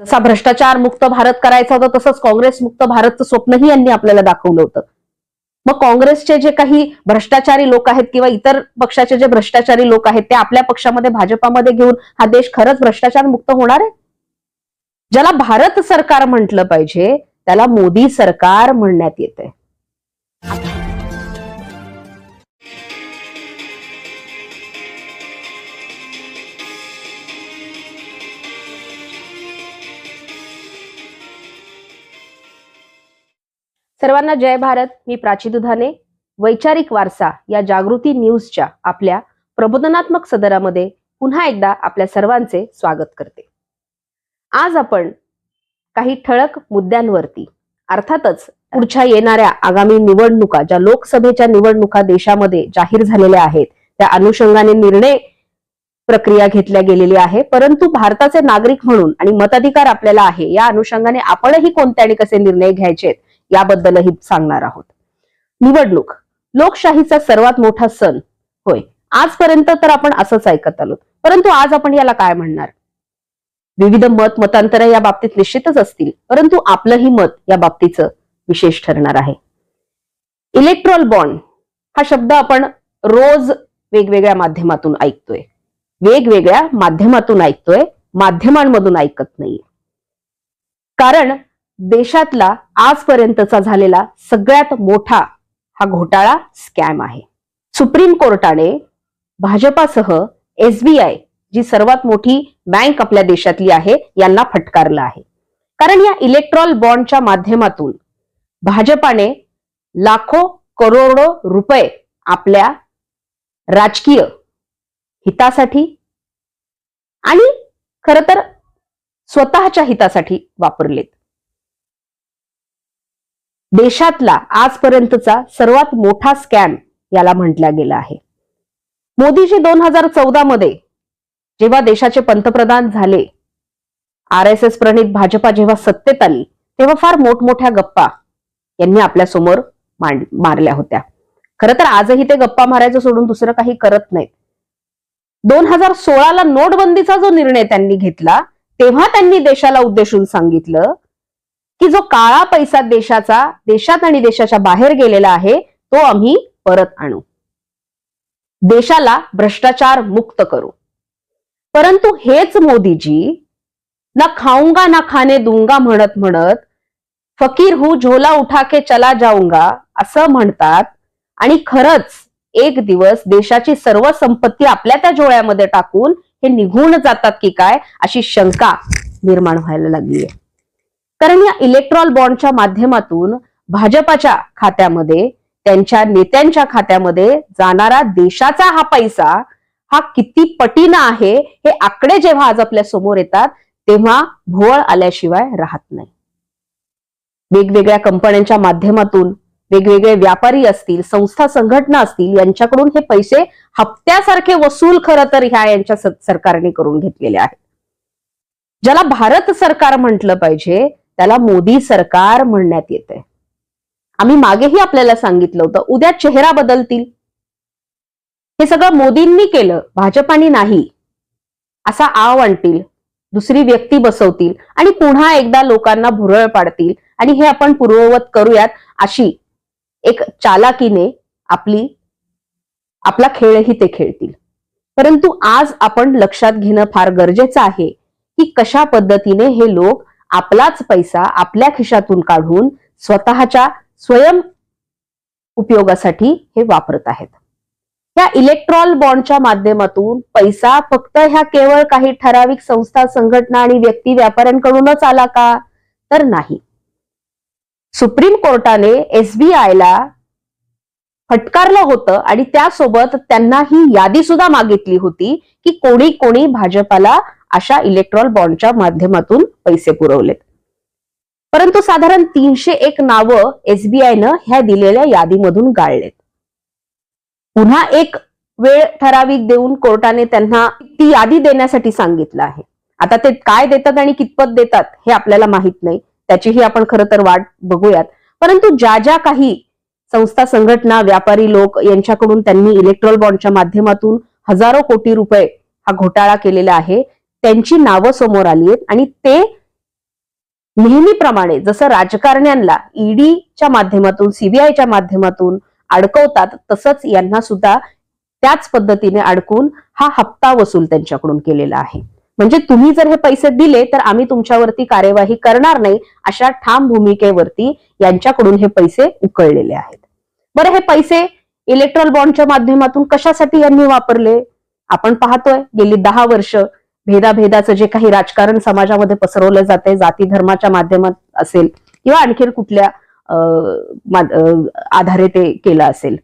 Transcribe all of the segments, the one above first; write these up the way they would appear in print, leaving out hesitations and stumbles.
जसा भ्रष्टाचार मुक्त भारत करायचा होता तसंच काँग्रेस मुक्त भारतचं स्वप्नही यांनी आपल्याला दाखवलं होतं. मग काँग्रेसचे जे काही भ्रष्टाचारी लोक आहेत किंवा इतर पक्षाचे जे भ्रष्टाचारी लोक आहेत ते आपल्या पक्षामध्ये भाजपामध्ये घेऊन हा देश खरंच भ्रष्टाचार मुक्त होणार आहे? ज्याला भारत सरकार म्हटलं पाहिजे त्याला मोदी सरकार म्हणण्यात येते. सर्वांना जय भारत. मी प्राची दुधाने. वैचारिक वारसा या जागृती न्यूजच्या आपल्या प्रबोधनात्मक सदरामध्ये पुन्हा एकदा आपल्या सर्वांचे स्वागत करते. आज आपण काही ठळक मुद्द्यांवरती, अर्थातच पुढच्या येणाऱ्या आगामी निवडणुका, ज्या लोकसभेच्या निवडणुका देशामध्ये जाहीर झालेल्या आहेत त्या अनुषंगाने निर्णय प्रक्रिया घेतल्या गेलेली आहे. परंतु भारताचे नागरिक म्हणून आणि मताधिकार आपल्याला आहे, या अनुषंगाने आपणही कोणत्या आणि कसे निर्णय घ्यायचे याबद्दलही सांगणार आहोत. निवडणूक लोकशाहीचा सर्वात मोठा सण होय. आजपर्यंत तर आपण असंच ऐकत आलो, परंतु आज आपण याला काय म्हणणार? विविध मतांतर या बाबतीत निश्चितच असतील, परंतु आपलंही मत या बाबतीचं विशेष ठरणार आहे. इलेक्ट्रॉल बॉन्ड हा शब्द आपण रोज वेगवेगळ्या माध्यमातून ऐकतोय, माध्यमांमधून ऐकत नाहीये. कारण देशातला आजपर्यंतचा झालेला सगळ्यात मोठा हा घोटाळा स्कॅम आहे. सुप्रीम कोर्टाने भाजपासह SBI जी सर्वात मोठी बँक आपल्या देशातली आहे यांना फटकारलं आहे. कारण या इलेक्ट्रॉल बॉन्डच्या माध्यमातून भाजपाने लाखो करोडो रुपये आपल्या राजकीय हितासाठी आणि खरं तर स्वतःच्या हितासाठी वापरलेत. देशातला आजपर्यंतचा सर्वात मोठा स्कॅम याला म्हटला गेला आहे. मोदीजी 2014 मध्ये जेव्हा देशाचे पंतप्रधान झाले, RSS प्रणित भाजपा जेव्हा सत्तेत आली, तेव्हा फार मोठमोठ्या गप्पा यांनी आपल्या समोर मारल्या होत्या. खरं तर आजही ते गप्पा मारायचं सोडून दुसरं काही करत नाहीत. 2016ला नोटबंदीचा जो निर्णय त्यांनी घेतला तेव्हा त्यांनी देशाला उद्देशून सांगितलं की जो काळा पैसा देशात आणि देशाच्या बाहेर गेलेला आहे तो आम्ही परत आणू, देशाला भ्रष्टाचार मुक्त करू. परंतु हेच मोदीजी ना खाऊंगा ना खाने दूंगा म्हणत फकीर हूं झोला उठा के चला जाऊंगा असं म्हणतात आणि खरंच एक दिवस देशाची सर्व संपत्ती आपल्या त्या झोळ्यामध्ये टाकून हे निघून जातात की काय अशी शंका निर्माण व्हायला लागली आहे. कारण या इलेक्ट्रॉल बॉन्डच्या माध्यमातून भाजपाच्या खात्यामध्ये, त्यांच्या नेत्यांच्या खात्यामध्ये जाणारा देशाचा हा पैसा हा किती पटीनं आहे हे आकडे जेव्हा आज आपल्या समोर येतात तेव्हा भोवळ आल्याशिवाय राहत नाही. वेगवेगळ्या कंपन्यांच्या माध्यमातून वेगवेगळे व्यापारी असतील, संस्था संघटना असतील, यांच्याकडून हे पैसे हप्त्यासारखे वसूल खरं तर यांच्या सरकारने करून घेतलेले आहेत. ज्याला भारत सरकार म्हटलं पाहिजे त्याला मोदी सरकार म्हणण्यात येते. आम्ही मागेही आपल्याला सांगितलं होतं उद्या चेहरा बदलतील, हे सगळं मोदींनी केलं, भाजपाने नाही असा आव आणतील, दुसरी व्यक्ती बसवतील आणि पुन्हा एकदा लोकांना भुरळ पाडतील आणि हे आपण पूर्ववत करूयात अशी एक चालाकीने आपला खेळही ते खेळतील. परंतु आज आपण लक्षात घेणं फार गरजेचं आहे की कशा पद्धतीने हे लोक आपलाच पैसा आपल्या खिशातून काढून स्वतःच्या स्वयं उपयोगासाठी हे वापरत आहेत. या इलेक्ट्रॉल बॉन्डच्या माध्यमातून पैसा फक्त ह्या केवळ काही ठराविक संस्था, संघटना आणि व्यक्ती व्यापाऱ्यांकडूनच आला का? तर नाही. सुप्रीम कोर्टाने SBIला फटकारलं होतं आणि त्यासोबत त्यांना ही यादी सुद्धा मागितली होती की कोणी कोणी भाजपाला अशा इलेक्ट्रॉल बॉन्डच्या माध्यमातून पैसे पुरवलेत. परंतु साधारण 301 नावं SBIनं ह्या दिलेल्या यादीमधून गाळलेत. पुन्हा एक वेळ ठराविक देऊन कोर्टाने त्यांना ती यादी देण्यासाठी सांगितलं आहे. आता ते काय देतात आणि कितपत देतात हे आपल्याला माहित नाही, त्याचीही आपण खरं तर वाट बघूयात. परंतु ज्या काही संस्था, संघटना, व्यापारी लोक यांच्याकडून त्यांनी इलेक्ट्रॉल बॉन्डच्या माध्यमातून हजारो कोटी रुपये हा घोटाळा केलेला आहे त्यांची नावं समोर आली आहेत आणि ते नेहमीप्रमाणे जसं राजकारण्यांना ईडीच्या माध्यमातून, सीबीआयच्या माध्यमातून अडकवतात, तसंच यांना सुद्धा त्याच पद्धतीने अडकून हा हप्ता वसूल त्यांच्याकडून केलेला आहे. म्हणजे तुम्ही जर हे पैसे दिले तर आम्ही तुमच्यावरती कार्यवाही करणार नाही, अशा ठाम भूमिकेवरती यांच्याकडून हे पैसे उकळलेले आहेत. बरं, हे पैसे इलेक्ट्रल बॉन्डच्या माध्यमातून कशासाठी यांनी वापरले? आपण पाहतोय गेली 10 वर्ष भेदाभेदाचं जे काही राजकारण समाजामध्ये पसरवलं जाते, जाती धर्माच्या माध्यमात असेल किंवा आणखी कुठल्या आधारे ते केलं असेल,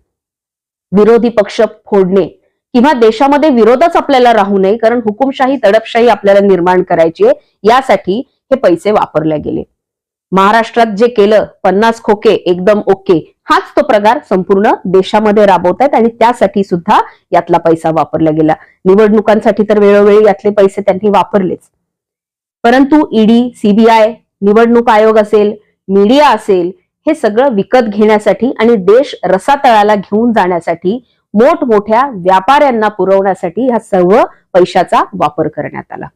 विरोधी पक्ष फोडणे किंवा देशामध्ये विरोधच आपल्याला राहू नये, कारण हुकुमशाही दडपशाही आपल्याला निर्माण करायची आहे, यासाठी हे पैसे वापरले गेले. महाराष्ट्रात जे केलं 50 खोके एकदम ओके, हाच तो प्रकार संपूर्ण देशामध्ये राबवतायत आणि त्यासाठी सुद्धा यातला पैसा वापरला गेला. निवडणुकांसाठी तर वेळोवेळी यातले पैसे त्यांनी वापरलेच, परंतु ईडी, सीबीआय, निवडणूक आयोग असेल, मीडिया असेल, हे सगळं विकत घेण्यासाठी आणि देश रसातळाला घेऊन जाण्यासाठी, मोठमोठ्या व्यापाऱ्यांना पुरवण्यासाठी ह्या सर्व पैशाचा वापर करण्यात आला.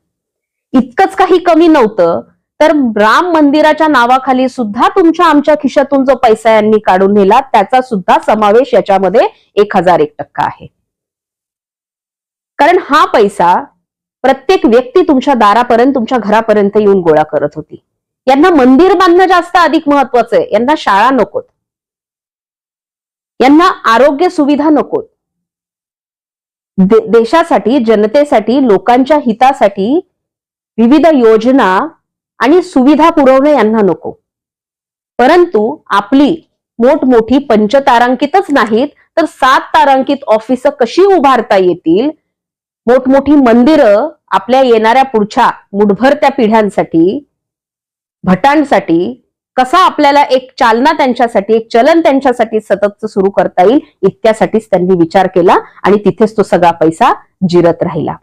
इतकंच काही कमी नव्हतं, तर राम मंदिराच्या नावाखाली सुद्धा तुमच्या आमच्या खिशातून जो पैसा यांनी काढून नेला, त्याचा सुद्धा समावेश याच्यामध्ये 1001% आहे. कारण हा पैसा प्रत्येक व्यक्ती तुमच्या दारापर्यंत, तुमच्या घरापर्यंत येऊन गोळा करत होती. यांना मंदिर बांधणं जास्त अधिक महत्वाचं आहे, यांना शाळा नकोत, यांना आरोग्य सुविधा नकोत. देशासाठी, जनतेसाठी, लोकांच्या हितासाठी विविध योजना आणि सुविधा पुरवणे यांना नको. परंतु आपली मोठमोठी पंचतारांकितच नाहीत तर 7 तारांकित ऑफिस कशी उभारता येतील, मोठमोठी मंदिरं आपल्या येणाऱ्या पुढच्या मुठभर पिढ्यांसाठी, भटांसाठी कसा आपल्याला एक चालना त्यांच्यासाठी, एक चलन त्यांच्यासाठी सतत सुरू करता येईल, इतक्यासाठीच त्यांनी विचार केला आणि तिथेच तो सगळा पैसा जिरत राहिला.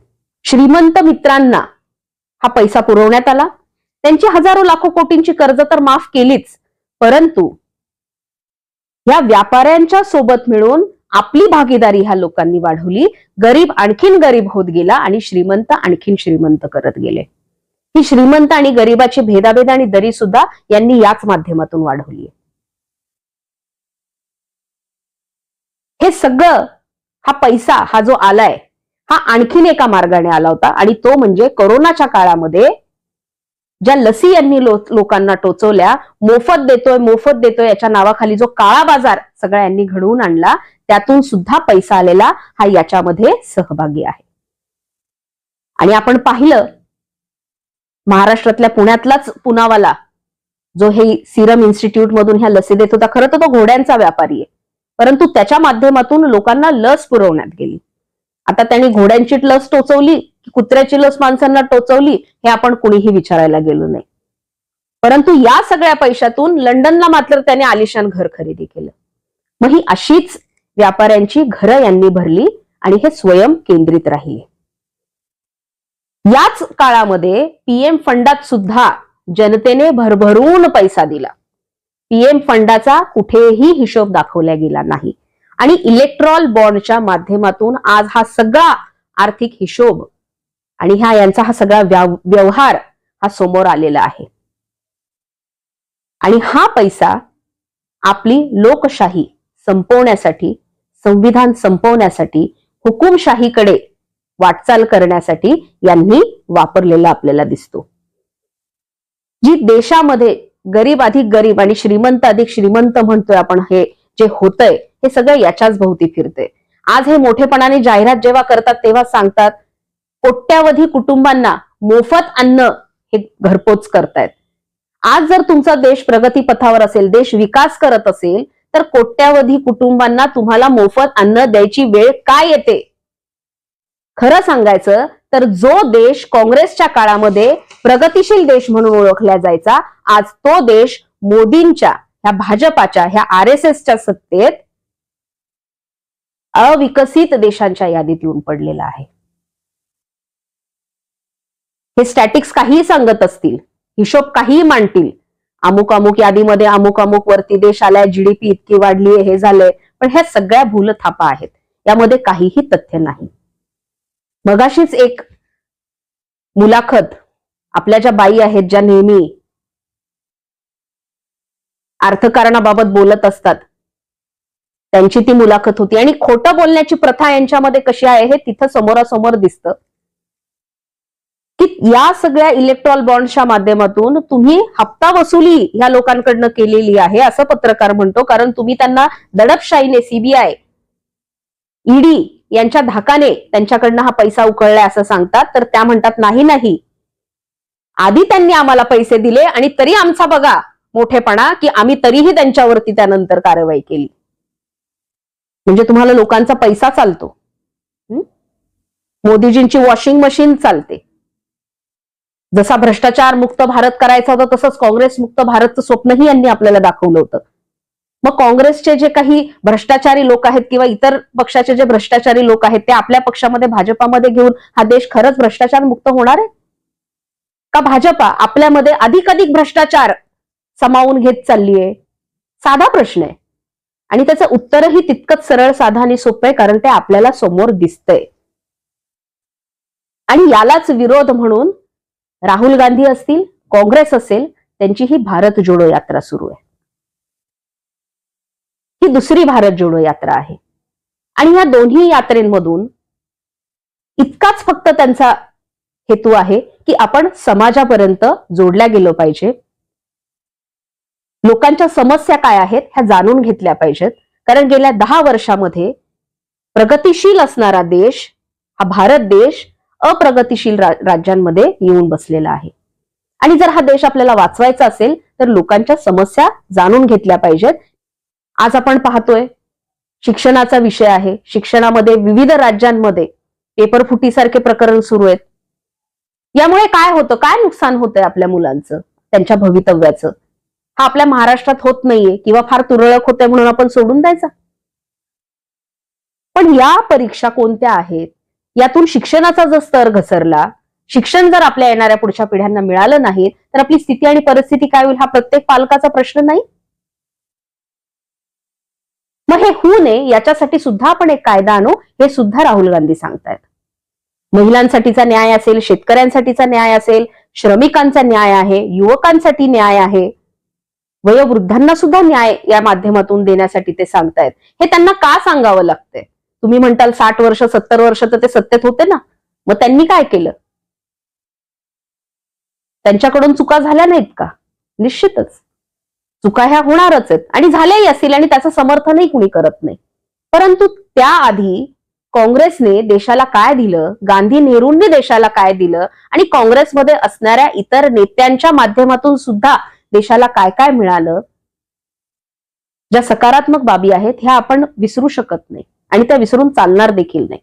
श्रीमंत मित्रांना हा पैसा पुरवण्यात आला. त्यांची हजारो लाखो कोटींची कर्ज तर माफ केलीच, परंतु या व्यापाऱ्यांच्या सोबत मिळून आपली भागीदारी ह्या लोकांनी वाढवली. गरीब आणखीन गरीब होत गेला आणि श्रीमंत आणखीन श्रीमंत करत गेले. ही श्रीमंत आणि गरिबाची भेदाभेद आणि दरी सुद्धा यांनी याच माध्यमातून वाढवली. हे सगळं, हा पैसा हा जो आलाय, हा आणखीन एका मार्गाने आला होता आणि तो म्हणजे कोरोनाच्या काळामध्ये ज्या लसी यांनी लोकांना टोचवल्या, मोफत देतोय याच्या नावाखाली जो काळा बाजार सगळ्या यांनी घडवून आणला, त्यातून सुद्धा पैसा आलेला हा याच्यामध्ये सहभागी आहे. आणि आपण पाहिलं, महाराष्ट्रातल्या पुण्यातलाच पुनावाला जो हे सिरम इन्स्टिट्यूट मधून ह्या लसी देत होता, खरं तर तो घोड्यांचा व्यापारी आहे, परंतु त्याच्या माध्यमातून लोकांना लस पुरवण्यात गेली. आता त्यांनी घोड्यांची लस टोचवली की कुत्र्याची लस माणसांना टोचवली, हे आपण कुणीही विचारायला गेलो नाही. परंतु या सगळ्या पैशातून लंडनला मात्र त्याने आलिशान घर खरेदी केलं. मग ही अशीच व्यापाऱ्यांची घरं यांनी भरली आणि हे स्वयं केंद्रित राहिले. याच काळामध्ये पीएम फंडात सुद्धा जनतेने भरभरून पैसा दिला. पीएम फंडाचा कुठेही हिशोब दाखवला गेला नाही आणि इलेक्ट्रॉल बॉन्डच्या माध्यमातून आज हा सगळा आर्थिक हिशोब आणि यांचा हा सगळा व्यवहार हा समोर आलेला आहे. आणि हा पैसा आपली लोकशाही संपवण्यासाठी, संविधान संपवण्यासाठी, हुकुमशाहीकडे वाटचाल करण्यासाठी यांनी वापरलेला आपल्याला दिसतो. जी देशामध्ये गरीब अधिक गरीब आणि श्रीमंत अधिक श्रीमंत म्हणतोय आपण, हे जे होतंय हे सगळं याच्याच भोवती फिरते. आज हे मोठेपणाने जाहिरात जेव्हा करतात तेव्हा सांगतात कोट्यावधी कुटुंबांना मोफत अन्न हे घरपोच करतायत. आज जर तुमचा देश प्रगतीपथावर असेल, देश विकास करत असेल, तर कोट्यावधी कुटुंबांना तुम्हाला मोफत अन्न द्यायची वेळ काय येते? खरं सांगायचं तर जो देश काँग्रेसच्या काळामध्ये प्रगतिशील देश म्हणून ओळखला जायचा, आज तो देश मोदींच्या, ह्या भाजपाच्या, ह्या RSSच्या सत्तेत अविकसित देशांच्या यादीत येऊन पडलेला आहे. हे स्टॅटिक्स काहीही सांगत असतील, हिशोब काहीही मांडतील, अमुक अमुक यादीमध्ये अमुक अमुक वरती देश आलाय, जीडीपी इतकी वाढली, हे झालंय, पण ह्या सगळ्या भूलथापा आहेत, यामध्ये काहीही तथ्य नाही. मगाशीच एक मुलाखत आपल्या ज्या बाई आहेत, ज्या नेहमी अर्थकारणाबाबत बोलत असतात. त्यांची ती मुलाखत होती आणि खोटं बोलण्याची प्रथा यांच्यामध्ये कशी आहे हे तिथं समोरासमोर दिसतं की या सगळ्या इलेक्ट्रॉल बॉन्डच्या माध्यमातून तुम्ही हप्ता वसुली ह्या लोकांकडनं केलेली आहे असं पत्रकार म्हणतो. कारण तुम्ही त्यांना दडपशाहीने सीबीआय, ईडी यांच्या धाकाने त्यांच्याकडनं हा पैसा उकळलाय असं सांगतात. तर त्या म्हणतात नाही नाही, आधी त्यांनी आम्हाला पैसे दिले आणि तरी आमचा बघा मोठेपणा की आम्ही तरीही त्यांच्यावरती त्यानंतर कारवाई केली. म्हणजे तुम्हाला लोकांचा पैसा चालतो. मोदीजींची वॉशिंग मशीन चालते. जसा भ्रष्टाचार मुक्त भारत करायचा होता तसंच काँग्रेस मुक्त भारतचं स्वप्नही यांनी आपल्याला दाखवलं होतं. मग काँग्रेसचे जे काही भ्रष्टाचारी लोक आहेत किंवा इतर पक्षाचे जे भ्रष्टाचारी लोक आहेत ते आपल्या पक्षामध्ये भाजपामध्ये घेऊन हा देश खरंच भ्रष्टाचार मुक्त होणार आहे का? भाजपा आपल्यामध्ये अधिक भ्रष्टाचार समावून घेत चाललीये? साधा प्रश्न आहे आणि त्याचं उत्तरही तितकंच सरळ, साधा आणि सोपं आहे. कारण ते आपल्याला समोर दिसतंय. आणि यालाच विरोध म्हणून राहुल गांधी असतील, काँग्रेस असेल, त्यांची ही भारत जोडो यात्रा सुरू आहे. ही दुसरी भारत जोडो यात्रा आहे. आणि या दोन्ही यात्रेंमधून इतकाच फक्त त्यांचा हेतू आहे की आपण समाजापर्यंत जोडल्या गेलो पाहिजे. लोकांच्या समस्या काय आहेत ह्या जाणून घेतल्या पाहिजेत. कारण गेल्या 10 वर्षामध्ये प्रगतिशील असणारा देश हा भारत देश अप्रगतिशील राज्यांमध्ये येऊन बसलेला आहे. आणि जर हा देश आपल्याला वाचवायचा असेल तर लोकांच्या समस्या जाणून घेतल्या पाहिजेत. आज आपण पाहतोय शिक्षणाचा विषय आहे. शिक्षणामध्ये विविध राज्यांमध्ये पेपर फुटीसारखे प्रकरण सुरू आहेत. यामुळे काय होतं, काय नुकसान होतंय आपल्या मुलांचं, त्यांच्या भवितव्याचं? हा आपल्या महाराष्ट्रात होत नाहीये किंवा फार तुरळक होतंय म्हणून आपण सोडून द्यायचा? पण या परीक्षा कोणत्या आहेत? यातून शिक्षणाचा जर स्तर घसरला, शिक्षण जर आपल्या येणाऱ्या पुढच्या पिढ्यांना मिळालं नाही तर आपली स्थिती आणि परिस्थिती काय होईल हा प्रत्येक पालकाचा प्रश्न नाही? मग हे होऊ नये याच्यासाठी सुद्धा आपण एक कायदा आणू, हे सुद्धा राहुल गांधी सांगतायत. महिलांसाठीचा न्याय असेल, शेतकऱ्यांसाठीचा न्याय असेल, श्रमिकांचा न्याय आहे, युवकांसाठी न्याय आहे, वयोवृद्धांना सुद्धा न्याय या माध्यमातून देण्यासाठी ते सांगतायत. हे त्यांना का सांगावं लागतंय? तुम्ही म्हणताल 60 वर्ष 70 वर्ष तर ते सत्तेत होते ना, मग त्यांनी काय केलं? त्यांच्याकडून चुका झाल्या नाहीत का? निश्चितच चुका ह्या होणारच आहेत आणि झाल्याही असतील आणि त्याचं समर्थनही कुणी करत नाही. परंतु त्याआधी काँग्रेसने देशाला काय दिलं, गांधी नेहरूंनी देशाला काय दिलं आणि काँग्रेसमध्ये असणाऱ्या इतर नेत्यांच्या माध्यमातून सुद्धा देशाला काय काय मिळालं, ज्या सकारात्मक बाबी आहेत ह्या आपण विसरू शकत नाही आणि त्या विसरून चालणार देखील नाही.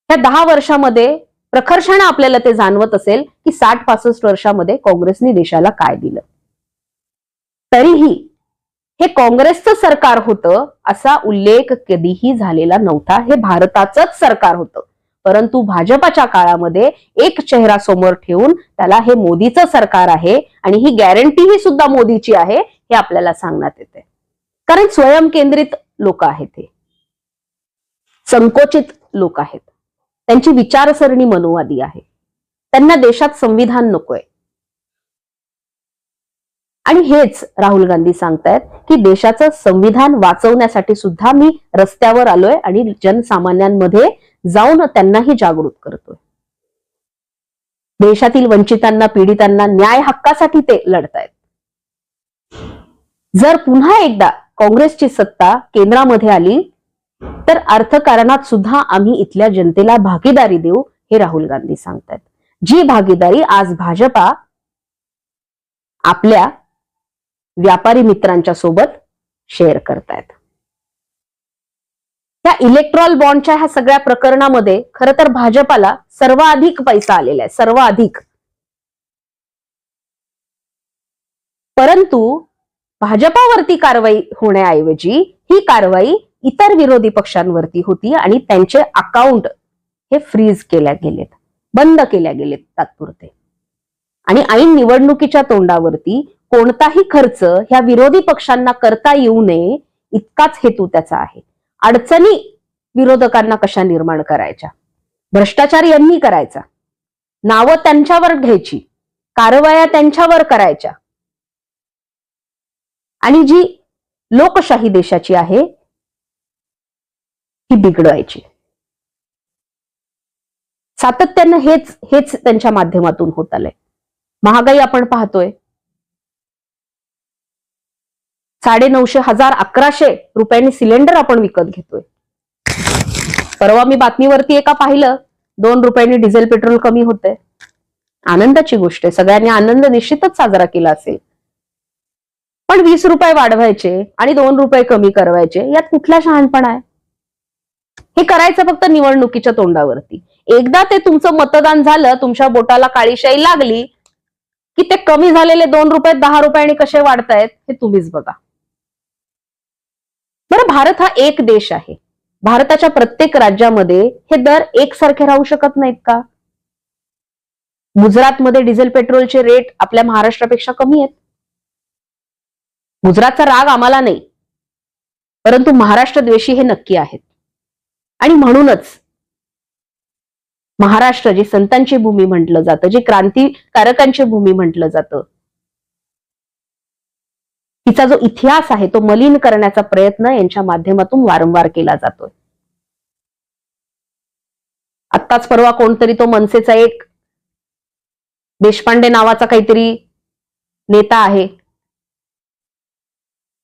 ह्या 10 वर्षामध्ये प्रखरपणे आपल्याला ते जाणवत असेल की 60-65 वर्षामध्ये काँग्रेसने देशाला काय दिलं. तरीही हे काँग्रेसचं सरकार होतं असा उल्लेख कधीही झालेला नव्हता. हे भारताचंच सरकार होतं. परंतु भाजपाच्या काळामध्ये एक चेहरा समोर ठेवून त्याला हे मोदीचं सरकार आहे आणि ही गॅरंटी ही सुद्धा मोदीची आहे हे आपल्याला सांगण्यात येते. कारण स्वयंकेंद्रित लोक आहेत, हे संकोचित लोक आहेत, त्यांची विचारसरणी मनोवादी आहे, त्यांना देशात संविधान नकोय. आणि हेच राहुल गांधी सांगतायत की देशाचं संविधान वाचवण्यासाठी सुद्धा मी रस्त्यावर आलोय आणि जनसामान्यांमध्ये जाऊन त्यांनाही जागृत करतोय. देशातील वंचितांना, पीडितांना न्याय हक्कासाठी ते लढतायत. जर पुन्हा एकदा काँग्रेसची सत्ता केंद्रामध्ये आली तर अर्थकारणात सुद्धा आम्ही इथल्या जनतेला भागीदारी देऊ, हे राहुल गांधी सांगतायत. जी भागीदारी आज भाजपा आपल्या व्यापारी मित्रांच्या सोबत शेअर करतायत. त्या इलेक्ट्रॉल बॉन्डच्या ह्या सगळ्या प्रकरणामध्ये खरं तर भाजपाला सर्वाधिक पैसा आलेला आहे, सर्वाधिक. परंतु भाजपावरती कारवाई होण्याऐवजी ही कारवाई इतर विरोधी पक्षांवरती होती आणि त्यांचे अकाउंट हे फ्रीज केल्या गेलेत, बंद केल्या गेलेत तात्पुरते. आणि ऐन निवडणुकीच्या तोंडावरती कोणताही खर्च ह्या विरोधी पक्षांना करता येऊ नये इतकाच हेतू त्याचा आहे. अडचणी विरोधकांना कशा निर्माण करायच्या, भ्रष्टाचार यांनी करायचा, नावं त्यांच्यावर घ्यायची, कारवाया त्यांच्यावर करायच्या आणि जी लोकशाही देशाची आहे ही बिघडवायची. सातत्यानं हेच त्यांच्या माध्यमातून होत आलंय. महागाई आपण पाहतोय, 950, 1000, 1100 रुपयांनी सिलेंडर आपण विकत घेतोय. परवा मी बातमीवरती एका पाहिलं 2 रुपयांनी डिझेल पेट्रोल कमी होतंय. आनंदाची गोष्ट आहे, सगळ्यांनी आनंद निश्चितच साजरा केला असेल. पण 20 रुपये वाढवायचे आणि 2 रुपये कमी करवायचे, यात कुठला शहाणपणा आहे? हे करायचं फक्त निवडणुकीच्या तोंडावरती. एकदा ते तुमचं मतदान झालं, तुमच्या बोटाला काळीशाई लागली की ते कमी झालेले 2 रुपये 10 रुपयांनी कसे वाढतायत हे तुम्हीच बघा. बरं, भारत हा एक देश आहे. भारताच्या प्रत्येक राज्यामध्ये हे दर एकसारखे राहू शकत नाहीत का? गुजरातमध्ये डिझेल पेट्रोलचे रेट आपल्या महाराष्ट्रापेक्षा कमी आहेत. गुजरातचा राग आम्हाला नाही, परंतु महाराष्ट्र द्वेषी हे नक्की आहेत. आणि म्हणूनच महाराष्ट्र जी संतांची भूमी म्हटलं जातं, जी क्रांतिकारकांची भूमी म्हटलं जातं, तिचा जो इतिहास आहे तो मलिन करण्याचा प्रयत्न यांच्या माध्यमातून वारंवार केला जातोय. आत्ताच परवा कोणतरी तो मनसेचा एक देशपांडे नावाचा काहीतरी नेता आहे,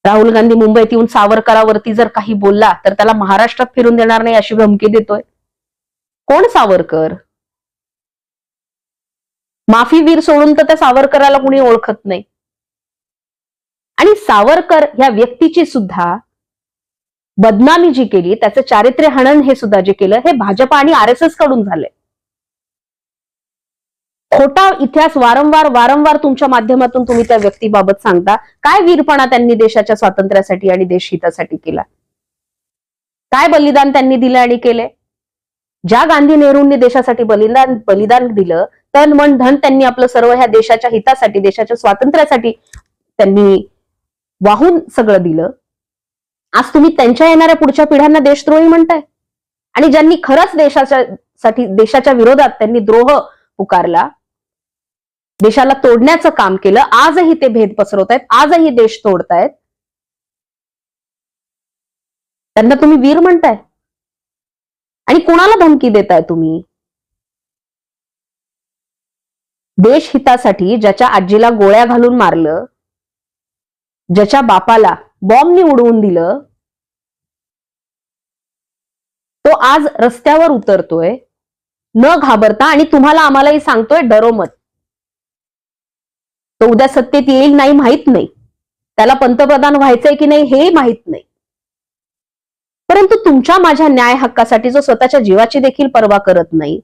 राहुल गांधी मुंबईत येऊन सावरकरावरती जर काही बोलला तर त्याला महाराष्ट्रात फिरून देणार नाही अशी धमकी देतोय. कोण सावरकर? माफीवीर सोडून तर त्या सावरकराला कुणी ओळखत नाही. आणि सावरकर या व्यक्तीची सुद्धा बदनामी जी केली, त्याचं चारित्र्य हनन हे सुद्धा जे केलं, हे भाजपा आणि RSS कडून झालंय. खोटा इतिहास वारंवार तुमच्या माध्यमातून तुम्ही त्या व्यक्तीबाबत सांगता. काय वीरपणा त्यांनी देशाच्या स्वातंत्र्यासाठी आणि देशहितासाठी केला, काय बलिदान त्यांनी दिलं आणि केले. ज्या गांधी नेहरूंनी देशासाठी बलिदान दिलं, तन मन धन त्यांनी आपलं सर्व ह्या देशाच्या हितासाठी, देशाच्या स्वातंत्र्यासाठी त्यांनी वाहून सगळं दिलं. आज तुम्ही त्यांच्या येणाऱ्या पुढच्या पिढ्यांना देशद्रोही म्हणताय. आणि ज्यांनी खरंच देशाच्या विरोधात त्यांनी द्रोह पुकारला, देशाला तोडण्याचं काम केलं, आजही ते भेद पसरवतायत, आजही देश तोडतायत, त्यांना तुम्ही वीर म्हणताय. आणि कुणाला धमकी देताय तुम्ही? देश हितासाठी ज्याच्या आजीला गोळ्या घालून मारलं, ज्याच्या बापाला बॉम्बनी उडवून दिलं, तो आज रस्त्यावर उतरतोय न घाबरता आणि तुम्हाला आम्हालाही सांगतोय डरो मत. तो उद्या सत्तेत येईल नाही माहित नाही, त्याला पंतप्रधान व्हायचंय की नाही हे माहित नाही, परंतु तुमच्या माझ्या न्याय हक्कासाठी जो स्वतःच्या जीवाची देखील पर्वा करत नाही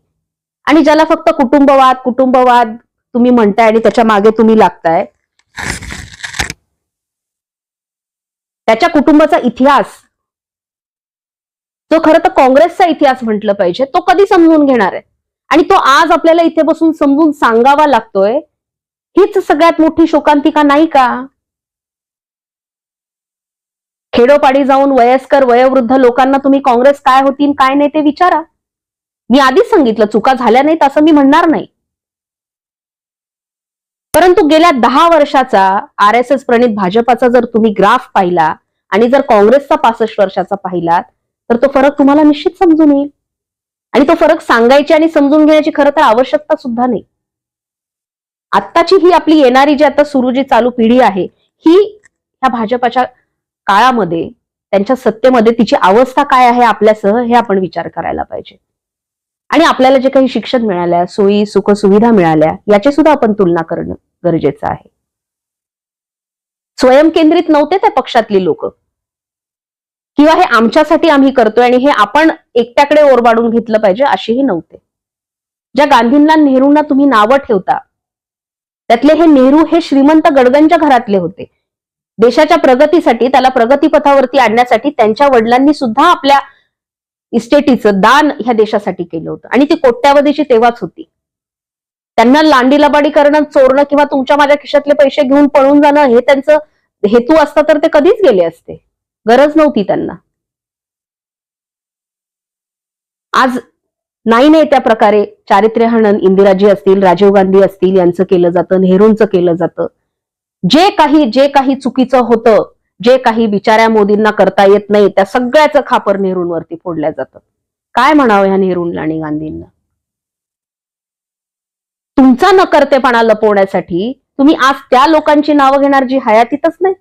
आणि ज्याला फक्त कुटुंबवाद तुम्ही म्हणताय आणि त्याच्या मागे तुम्ही लागताय, त्याच्या कुटुंबाचा इतिहास जो खरं तर काँग्रेसचा इतिहास म्हटलं पाहिजे, तो कधी समजून घेणार आहे? आणि तो आज आपल्याला इथे बसून समजून सांगावा लागतोय. हीच सगळ्यात मोठी शोकांतिका नाही का? खेडोपाडी जाऊन वयस्कर वयोवृद्ध लोकांना तुम्ही काँग्रेस काय होती काय नाही ते विचारा. मी आधीच सांगितलं, चुका झाल्या नाहीत असं मी म्हणणार नाही, परंतु गेल्या 10 वर्षाचा RSS प्रणित भाजपाचा जर तुम्ही ग्राफ पाहिला आणि जर काँग्रेसचा 65 वर्षाचा पाहिला तर तो फरक तुम्हाला निश्चित समजून येईल. आणि तो फरक सांगायची आणि समजून घेण्याची खरं तर आवश्यकता सुद्धा नाही. आत्ताची ही आपली येणारी जी आता सुरू जी चालू पिढी आहे, ही ह्या भाजपाच्या काळामध्ये, त्यांच्या सत्तेमध्ये तिची अवस्था काय आहे आपल्यासह हे आपण विचार करायला पाहिजे. आणि आपल्याला जे काही शिक्षण मिळाल्या, सोयी सुख सुविधा मिळाल्या, याची सुद्धा आपण तुलना करणं गरजेचं आहे. स्वयंकेंद्रित नव्हते त्या पक्षातली लोक, किंवा हे आमच्यासाठी आम्ही करतोय आणि हे आपण एकट्याकडे ओरबाडून घेतलं पाहिजे अशीही नव्हते. ज्या गांधींना नेहरूंना तुम्ही नावं ठेवता, त्यातले हे नेहरू हे श्रीमंत गडगंच्या घरातले होते. देशाच्या प्रगतीसाठी, त्याला प्रगतीपथावरती आणण्यासाठी त्यांच्या वडिलांनी सुद्धा आपल्या इस्टेटीचं दान ह्या देशासाठी केलं होतं आणि ती कोट्यावधीची तेव्हाच होती. त्यांना लांडी लबाडी करणं, चोरणं किंवा तुमच्या माझ्या खिशातले पैसे घेऊन पळून जाणं हे त्यांचं हेतू असता तर ते कधीच गेले असते, गरज नव्हती त्यांना. आज नाही त्या प्रकारे चारित्र्य हनन इंदिराजी असतील, राजीव गांधी असतील यांचं केलं जातं, नेहरूंचं केलं जातं. जे काही चुकीचं होतं, जे काही बिचाऱ्या मोदींना करता येत नाही, त्या सगळ्याचं खापर नेहरूंवरती फोडल्या जातं. काय म्हणावं ह्या नेहरूंना आणि गांधींना? तुमचा नकर्तेपणा लपवण्यासाठी तुम्ही आज त्या लोकांची नावं घेणार जी हयातीतच नाही.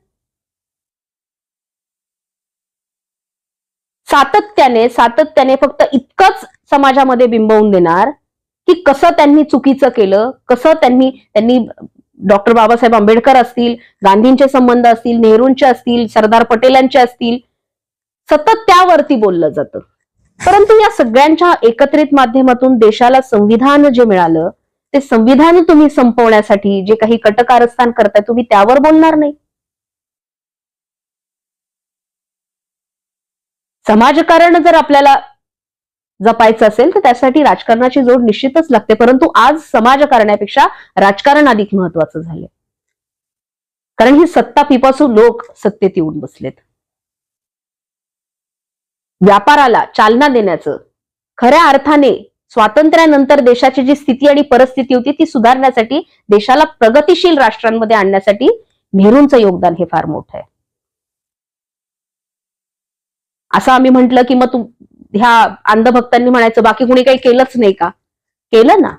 सातत्याने फक्त इतकंच समाजामध्ये बिंबवून देणार की कसं त्यांनी चुकीचं केलं, कसं त्यांनी डॉक्टर बाबासाहेब आंबेडकर असतील, गांधींचे संबंध असतील, नेहरूंचे असतील, सरदार पटेलांचे असतील, सतत त्यावरती बोललं जातं. परंतु या सगळ्यांच्या एकत्रित माध्यमातून देशाला संविधान जे मिळालं, ते संविधान तुम्ही संपवण्यासाठी जे काही कटकारस्थान करताय तुम्ही त्यावर बोलणार नाही. समाजकारण जर आपल्याला जपायचं असेल तर त्यासाठी राजकारणाची जोड निश्चितच लागते, परंतु आज समाजकारणापेक्षा राजकारण अधिक महत्वाचं झालंय. कारण ही सत्ता पिपासून लोक सत्तेत येऊन बसलेत. व्यापाराला चालना देण्याचं, खऱ्या अर्थाने स्वातंत्र्यानंतर देशाची जी स्थिती आणि परिस्थिती होती ती सुधारण्यासाठी, देशाला प्रगतिशील राष्ट्रांमध्ये आणण्यासाठी नेहरूंचं योगदान हे फार मोठं आहे. असं आम्ही म्हटलं की मग ह्या अंधभक्तांनी म्हणायचं बाकी कुणी काही केलंच नाही का? केलं ना.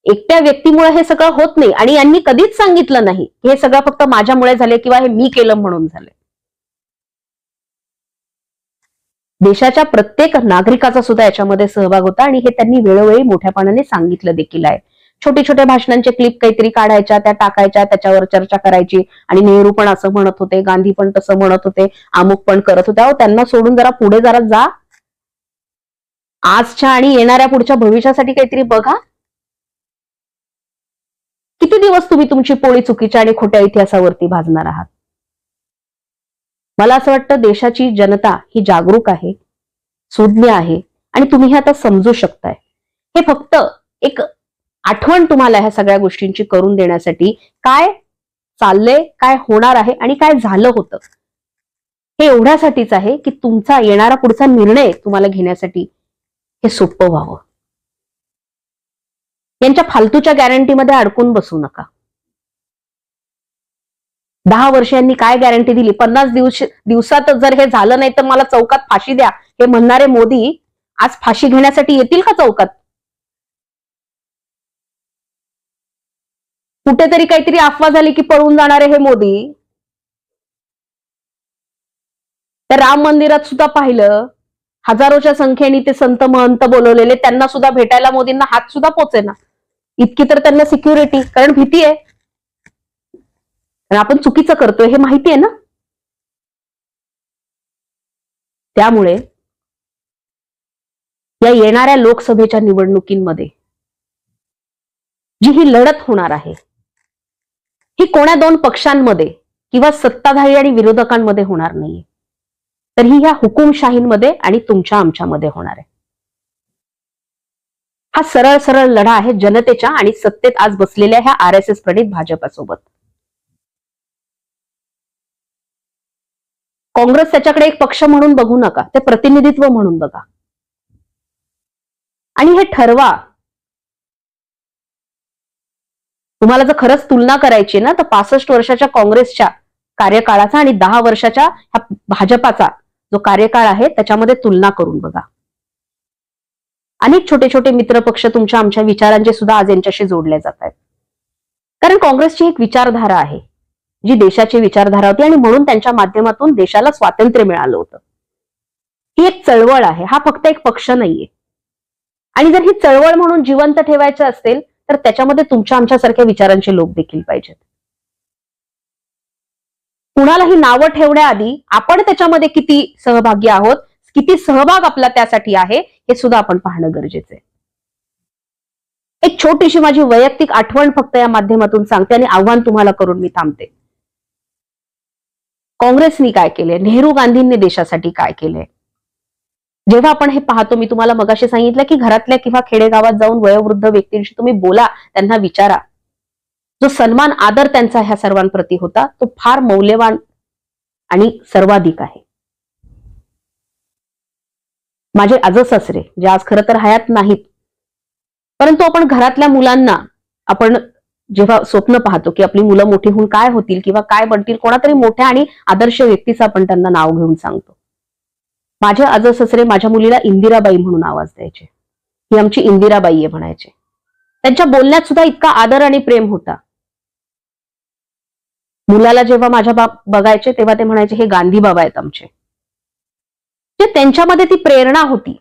एकट्या व्यक्तीमुळे हे सगळं होत नाही आणि यांनी कधीच सांगितलं नाही की हे सगळं फक्त माझ्यामुळे झाले किंवा हे मी केलं म्हणून झाले. देशाच्या प्रत्येक नागरिकाचा सुद्धा याच्यामध्ये सहभाग होता आणि हे त्यांनी वेळोवेळी मोठ्यापणाने सांगितलं देखील आहे. छोटे छोटे भाषणांचे क्लिप काहीतरी काढायच्या, त्या टाकायच्या, त्याच्यावर चर्चा करायची आणि नेहरू पण असं म्हणत होते, गांधी पण तसं म्हणत होते, अमुक पण करत होत्या. त्यांना सोडून जरा पुढे जरा जा. आजच्या आणि येणाऱ्या पुढच्या भविष्यासाठी काहीतरी बघा. किती दिवस तुम्ही तुमची पोळी चुकीच्या आणि खोट्या इतिहासावरती भाजणार आहात? मला असं वाटतं देशाची जनता ही जागरूक आहे, सुज्ञ आहे आणि तुम्ही हे आता समजू शकताय. हे फक्त एक आठवण तुम्हाला ह्या सगळ्या गोष्टींची करून देण्यासाठी, काय चाललंय, काय होणार आहे आणि काय झालं होतं हे एवढ्यासाठीच आहे की तुमचा येणारा पुढचा निर्णय तुम्हाला घेण्यासाठी हे सोपं व्हावं. यांच्या फालतूच्या गॅरंटीमध्ये अडकून बसू नका. 10 वर्षांनी काय गॅरंटी दिली? 50 दिवसात जर हे झालं नाही तर मला चौकात फाशी द्या हे म्हणणारे मोदी आज फाशी घेण्यासाठी येतील का चौकात? कुठेतरी काहीतरी अफवा झाली की पळून जाणारे हे मोदी त्या राम मंदिरात सुद्धा पाहिलं, हजारोच्या संख्येने ते संत महंत बोलवलेले, त्यांना सुद्धा भेटायला मोदींना हात सुद्धा पोचेना. इतकी तर त्यांना सिक्युरिटी, कारण भीती आहे, आपण चुकीचं करतोय हे माहिती आहे ना. त्यामुळे या येणाऱ्या लोकसभेच्या निवडणुकीमध्ये जी ही लढत होणार आहे ही कोण्या दोन पक्षांमध्ये किंवा सत्ताधारी आणि विरोधकांमध्ये होणार नाहीये, तर ही ह्या हुकुमशाहींमध्ये आणि तुमच्या आमच्यामध्ये होणार आहे. हा सरळ सरळ लढा आहे जनतेच्या आणि सत्तेत आज बसलेल्या ह्या RSS प्रणित भाजपासोबत. काँग्रेस त्याच्याकडे एक पक्ष म्हणून बघू नका, ते प्रतिनिधित्व म्हणून बघा आणि हे ठरवा. तुम्हाला जर खरंच तुलना करायची ना तर 65 वर्षाच्या काँग्रेसच्या कार्यकाळाचा आणि 10 वर्षाच्या भाजपाचा जो कार्यकाळ आहे त्याच्यामध्ये तुलना करून बघा. अनेक छोटे छोटे मित्र पक्ष तुमच्या आमच्या विचारांचे सुद्धा आज यांच्याशी जोडले जात आहेत. कारण काँग्रेसची एक विचारधारा आहे जी देशाची विचारधारा होती आणि म्हणून त्यांच्या माध्यमातून देशाला स्वातंत्र्य मिळालं होतं. ही एक चळवळ आहे, हा फक्त एक पक्ष नाहीये. आणि जर ही चळवळ म्हणून जिवंत ठेवायचं असेल तर त्याच्यामध्ये तुमच्या आमच्यासारख्या विचारांचे लोक देखील पाहिजेत. कुणालाही नावं ठेवण्याआधी आपण त्याच्यामध्ये किती सहभागी आहोत, किती सहभाग आपला त्यासाठी आहे हे सुद्धा आपण पाहणं गरजेचं आहे. एक छोटीशी माझी वैयक्तिक आठवण फक्त या माध्यमातून सांगते आणि आव्हान तुम्हाला करून मी थांबते. काँग्रेसनी काय केलंय, नेहरू गांधींनी देशासाठी काय केलंय, जेव्हा आपण हे पाहतो, मी तुम्हाला मगाशी सांगितलं की घरातल्या किंवा खेडेगावात जाऊन वयोवृद्ध व्यक्तींशी तुम्ही बोला, त्यांना विचारा. जो सन्मान आदर त्यांचा ह्या सर्वांप्रती होता तो फार मौल्यवान आणि सर्वाधिक आहे. माझे आजसासरे जे आज खरं तर हयात नाहीत, परंतु आपण घरातल्या मुलांना आपण जेव्हा स्वप्न पाहतो की आपली मुलं मोठी होऊन काय होतील किंवा काय बनतील, कोणातरी मोठ्या आणि आदर्श व्यक्तीचं आपण त्यांना नाव घेऊन सांगतो. माझे आजोसासरे माझ्या मुलीला इंदिराबाई म्हणून आवाज द्यायचे. ही आमची इंदिराबाई आहे म्हणायचे. त्यांच्या बोलण्यात सुद्धा इतका आदर आणि प्रेम होता. मुलाला जेव्हा माझ्या बाप बघायचे तेव्हा ते म्हणायचे, हे गांधी बाबा आहेत आमचे. जे त्यांच्यामध्ये ती प्रेरणा होती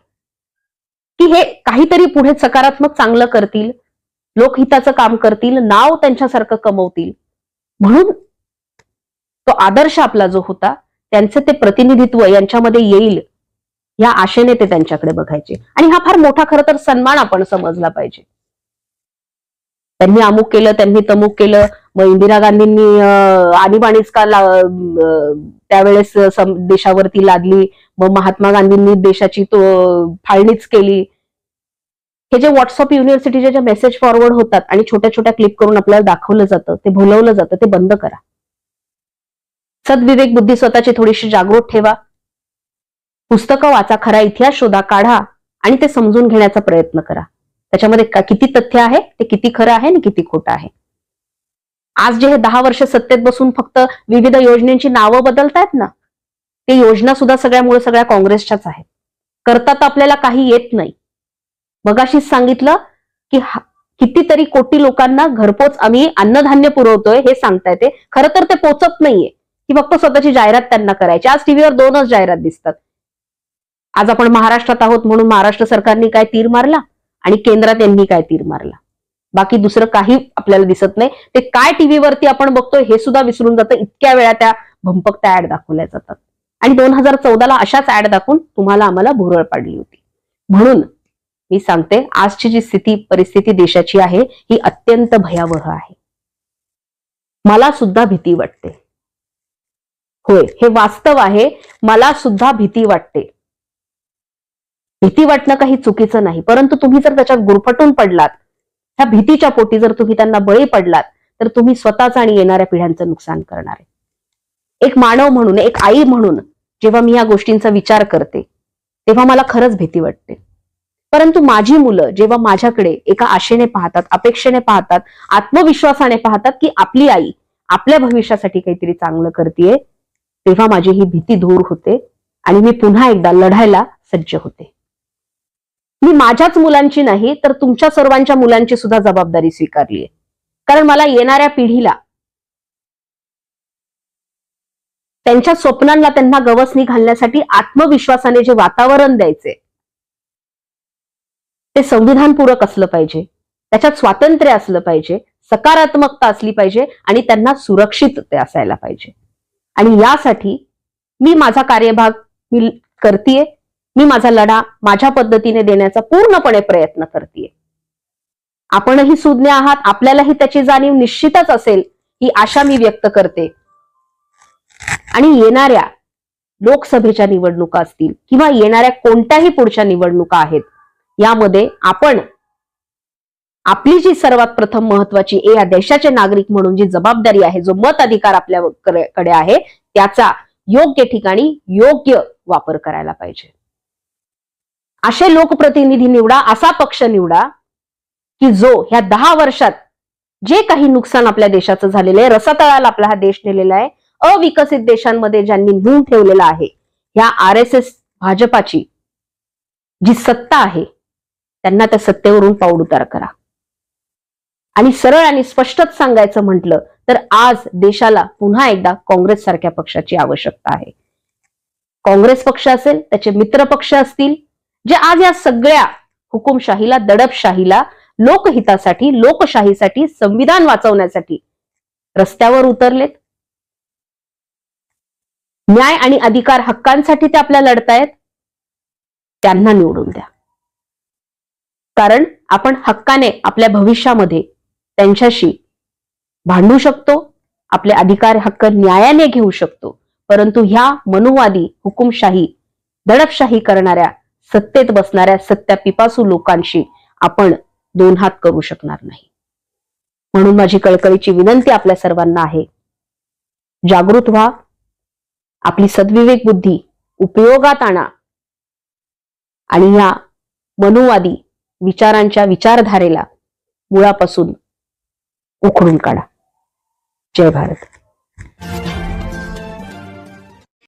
की हे काहीतरी पुढे सकारात्मक चांगलं करतील, लोकहिताचं काम करतील, नाव त्यांच्यासारखं कमवतील. म्हणून तो आदर्श आपला जो होता, त्यांचे ते प्रतिनिधित्व यांच्यामध्ये येईल या आशेने ते त्यांच्याकडे बघायचे. आणि हा फार मोठा खरं तर सन्मान आपण समजला पाहिजे. त्यांनी अमुक केलं, त्यांनी तमुक केलं, मग इंदिरा गांधींनी आणीबाणीच का त्यावेळेस देशावरती लादली, मग महात्मा गांधींनी देशाची तो फाळणीच केली. हे जे व्हॉट्सअप युनिव्हर्सिटीचे जे मेसेज फॉरवर्ड होतात आणि छोट्या छोट्या क्लिप करून आपल्याला दाखवलं जातं, ते भुलवलं जातं, ते बंद करा. सद्विवेक बुद्धी स्वतःची थोडीशी जागृत ठेवा. पुस्तकं वाचा, खरा इतिहास शोधा काढा आणि ते समजून घेण्याचा प्रयत्न करा. त्याच्यामध्ये किती तथ्य आहे, ते किती खरं आहे आणि किती खोटं आहे. आज जे हे 10 वर्ष सत्तेत बसून फक्त विविध योजनेची नावं बदलतायत ना, ते योजना सुद्धा सगळ्या काँग्रेसच्याच आहेत. करता तर आपल्याला काही येत नाही. मगाशीच सांगितलं की कितीतरी कोटी लोकांना घरपोच आम्ही अन्नधान्य पुरवतोय हे सांगता येते. खरं तर ते पोचत नाहीये. ती फक्त स्वतःची जाहिरात त्यांना करायची. आज टीव्हीवर 2च जाहिरात दिसतात. आज आपण महाराष्ट्रात आहोत म्हणून महाराष्ट्र सरकारने काय तीर मारला आणि केंद्रात यांनी काय तीर मारला, बाकी दुसरं काही आपल्याला दिसत नाही. ते काय टीव्हीवरती आपण बघतोय हे सुद्धा विसरून जातं. इतक्या वेळा त्या भंपकत्या ऍड दाखवल्या जातात. आणि 2014ला अशाच ऍड दाखवून तुम्हाला आम्हाला भुरळ पाडली होती. म्हणून मी सांगते, आजची जी परिस्थिती देशाची आहे ही अत्यंत भयावह आहे. मला सुद्धा भीती वाटते. होय, हे वास्तव आहे. मला सुद्धा भीती वाटते. भीती वाटणं काही चुकीचं नाही, परंतु तुम्ही जर त्याच्यात गुरफटून पडलात, ह्या भीतीच्या पोटी जर तुम्ही त्यांना बळी पडलात, तर तुम्ही स्वतःच आणि येणाऱ्या पिढ्यांचं नुकसान करणार आहे. एक मानव म्हणून, एक आई म्हणून जेव्हा मी या गोष्टींचा विचार करते तेव्हा मला खरंच भीती वाटते. परंतु माझी मुलं जेव्हा माझ्याकडे एका आशेने पाहतात, अपेक्षेने पाहतात, आत्मविश्वासाने पाहतात की आपली आई आपल्या भविष्यासाठी काहीतरी चांगलं करतेय, तेव्हा माझी ही भीती दूर होते आणि मी पुन्हा एकदा लढायला सज्ज होते. मी माझ्याच मुलांची नाही तर तुमच्या सर्वांच्या मुलांची सुद्धा जबाबदारी स्वीकारली आहे. कारण मला येणाऱ्या पिढीला त्यांच्या स्वप्नांना त्यांना गवसणी घालण्यासाठी आत्मविश्वासाने जे वातावरण द्यायचे ते संविधानपूरक असलं पाहिजे, त्याच्यात स्वातंत्र्य असलं पाहिजे, सकारात्मकता असली पाहिजे आणि त्यांना सुरक्षित ते असायला पाहिजे. आणि यासाठी मी माझा कार्यभाग मी करतेय. मी माझा लढा माझ्या पद्धतीने देण्याचा पूर्णपणे प्रयत्न करतेय. आपणही सुज्ञ आहात, आपल्यालाही त्याची जाणीव निश्चितच असेल ही आशा मी व्यक्त करते. आणि येणाऱ्या लोकसभेच्या निवडणुका असतील किंवा येणाऱ्या कोणत्याही पुढच्या निवडणुका आहेत, यामध्ये आपण आपली जी सर्वात प्रथम महत्वाची या देशाचे नागरिक म्हणून जी जबाबदारी आहे, जो मत अधिकार आपल्याकडे आहे, त्याचा योग्य ठिकाणी योग्य वापर करायला पाहिजे. असे लोकप्रतिनिधी निवडा, असा पक्ष निवडा की जो ह्या 10 वर्षात जे काही नुकसान आपल्या देशाचं झालेलं आहे, रसातळाला आपला हा देश नेलेला आहे, अविकसित देशांमध्ये ज्यांनी नेऊन ठेवलेला आहे, ह्या RSS भाजपाची जी सत्ता आहे, त्यांना त्या सत्तेवरून पाऊल उतार करा. आणि सरळ आणि स्पष्टच सांगायचं म्हटलं तर आज देशाला पुन्हा एकदा काँग्रेस सारख्या पक्षाची आवश्यकता आहे. काँग्रेस पक्ष असेल, त्याचे मित्र पक्ष असतील, जे आज या सगळ्या हुकुमशाहीला, दडपशाहीला, लोकहितासाठी, लोकशाहीसाठी, संविधान वाचवण्यासाठी रस्त्यावर उतरलेत. न्याय आणि अधिकार हक्कांसाठी ते आपल्या लढतायत, त्यांना निवडून द्या. कारण आपण हक्काने आपल्या भविष्यामध्ये त्यांच्याशी भांडू शकतो, आपले अधिकार हक्क न्यायाने घेऊ शकतो, परंतु ह्या मनुवादी, हुकुमशाही, दडपशाही करणाऱ्या, सत्तेत बसणाऱ्या सत्यापिपासू लोकांशी आपण 2 हात करू शकणार नाही. म्हणून माझी कळकळीची विनंती आपल्या सर्वांना आहे, जागृत व्हा, आपली सद्विवेक बुद्धी उपयोगात आणा आणि या मनुवादी विचारांच्या विचारधारेला मुळापासून उखडून काढा. जय भारत.